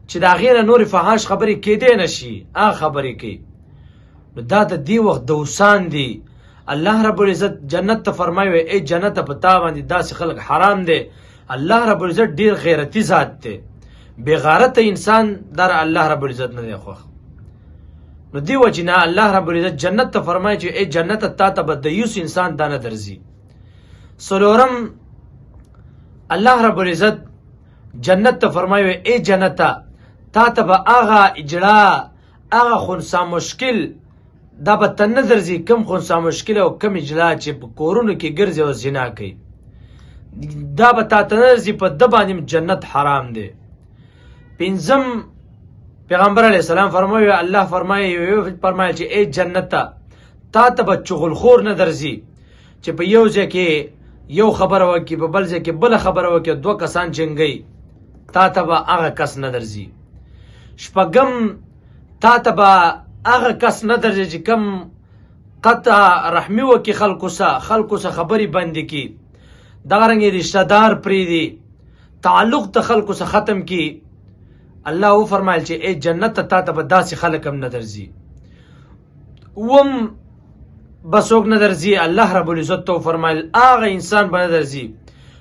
چې د هغې نه نورې فحاش خبرې کېدی نه شي هغه خبرې کوي. نو دا د دې وخت دوسان دي. الله رب العزت جنت ته فرمایي ای جنت په تا باندې داسې خلک حرام دی. الله رب العزت ډیر غیرتی ذات دی. بې غیرته انسان در الله رب العزت نه دی خوښ. نو دی وجې نه الله رب العزت جنت ته فرمایي چې ای جنت تا ته به دیوس انسان دا نه درځي. څلورم الله رب العزت جنت ته فرمایي ای جنته تا ته به هغه اجړه هغه خنثی مشکل دا به ته نه درځي کم خنثی مشکل او کم اجړه چې په کورونو کې ګرځي او زنا کوي دا به تا ته نه درځي په ده باندې جنت حرام دی. پنځم پیغمبر علیه السلام فرمایي الله فرمایي چې ای جنته تا ته به چغلخور نه درځي چې په یو ځای کې یو خبره وکړي په بل ځای کې بله خبره وکړي دوه کسان جنګوي تا ته به هغه کس نه درځي. شپږم تا ته به هغه کس نه درځي چې کوم قطع رحمي وکړي خلکو سه خبرې بندې کړي دغه رنګې رشته دار پرېږدي تعلق د خلکو سه ختم کړي. الله وفرمایل چې ای جنت ته تا ته به داسې خلک هم نه درځي. اووم به څوک نه درځي الله رب العزت ته وفرمایل هغه انسان به نه درځي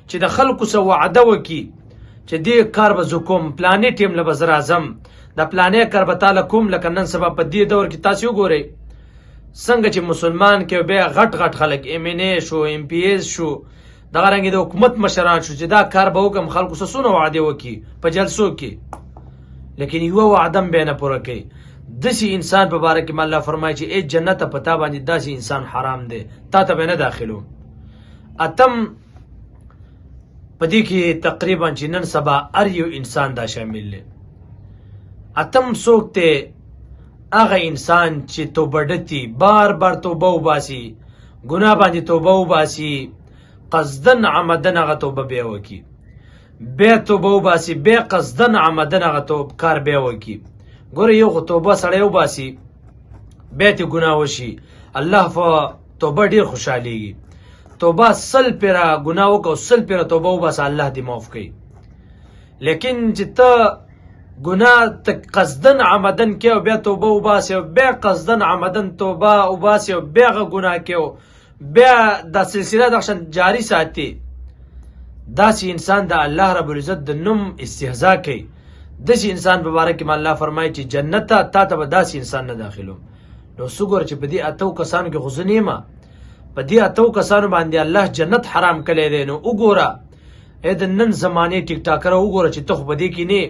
چې د خلکو سه وعده وکړي چې دې کار به زه کوم پلانې ټیم له به زه راځم د پلانې کار به تاله کوم. لکه نن سبا په دې دور کې تاسې وګورئ څنګه چې مسلمان کې بیا غټ خلک MNA شو MPS شو دغه رنګې د حکومت مشران شو چې دا کار به وکړم خلکو سه څونه وعدې وکړي په جلسو کې لیکن یوه وعده هم بیا نه پوره کوي. داسې انسان په باره کې الله فرمایي چې ای جنت په تا باندې داسې انسان حرام دی تا ته به نه داخلو. اتم په دې کې تقریبا چې نن سبا هر یو انسان دا شامل دی. اتم څوک دی هغه انسان چې توبه ډتي بار توبه وباسي ګناه باندې توبه وباسي قصدن عمدن هغه توبه بیا وکړي بیا توبه وباسي بیا قصدن عمدن هغه کار بیا وکړي. ګوره یو خو توبه سړی وباسي بیا ترې ګناه وشي الله په توبه ډېر خوشحالېږي. توبه 100 پیره ګناه وکړه او 100 پیره توبه وباسه الله دې معاف کوي. لیکن چې ته ګناه ته قصدن عمدن کې او بیا توبه وباسي او بیا قصدن عمدن توبه وباسي او بیا هغه ګناه کې او بیا دا سلسله دغه شان جاري ساتي داسې انسان د الله رب العزت د نوم استهزا کوي. داسې انسان په باره کې الله فرمایي چې جنت ته تا ته به داسې انسان نه داخلو. نو څه ګوره چې په دې اتو کسانو کې خو زه نه یم په دې اتو کسانو باندې الله جنت حرام کړی دی. نو وګوره ای د نن زمانې ټیک ټاکره وګوره چې ته خو په دې کې نه